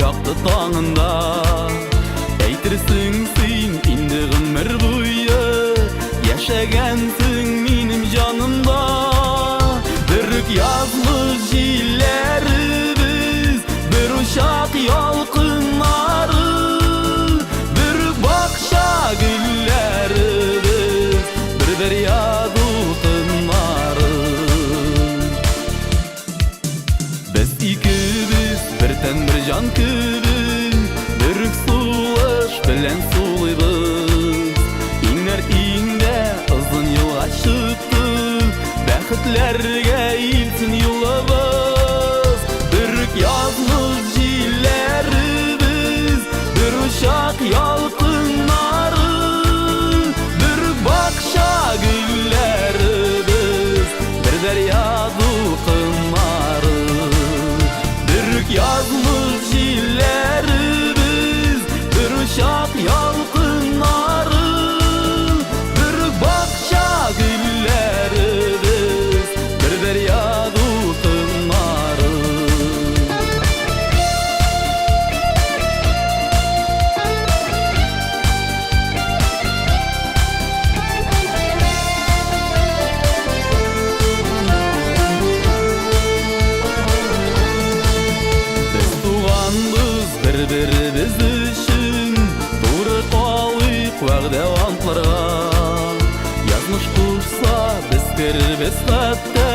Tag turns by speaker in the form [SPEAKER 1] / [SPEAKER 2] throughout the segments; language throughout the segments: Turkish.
[SPEAKER 1] yaktı tağında. Eytirsin sen indi ömür boyu, yaşagensin benim canımda. Dürük yazmış jillerimiz, bir uşak yalqınları, dürük bakşa güllerimiz, bir derya dulqınları. Biz ikimiz birden bir can kibin, dürük sulaş bilen suluybiz. İnger inde uzun yolga çıktı, bäxtlerge ilsin yolabız. Dürük yazmış jillerimiz, bir uşak yalqınları, dürük bakşa güllerimiz, bir derya dulqınları. Dürük yazmış jillerimiz, bir uşak yalqınları, dürük bakşa güllerimiz, bir derya dulqınları. Biz tuğanbız bir-birimiz üçün, doğru qalık vəqdə antlara. Yazmış qursa biz kiribes xəttə,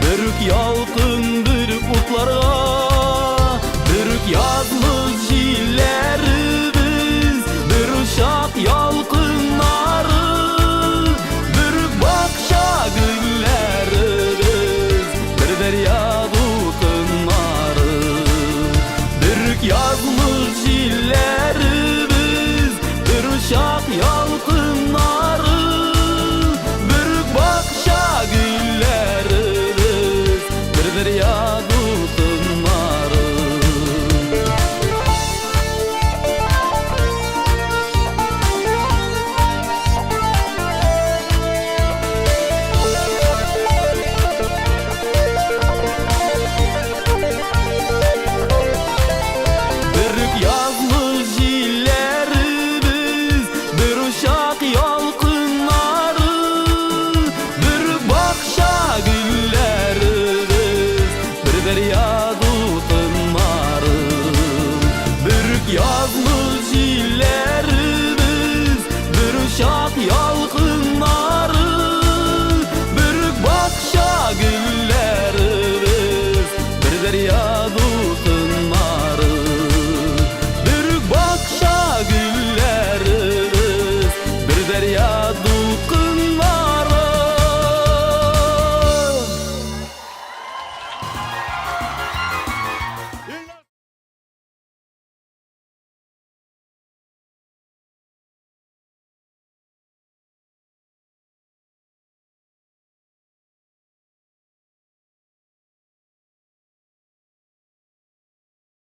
[SPEAKER 1] dürük yalqın dürük utlara. Dürük yazmış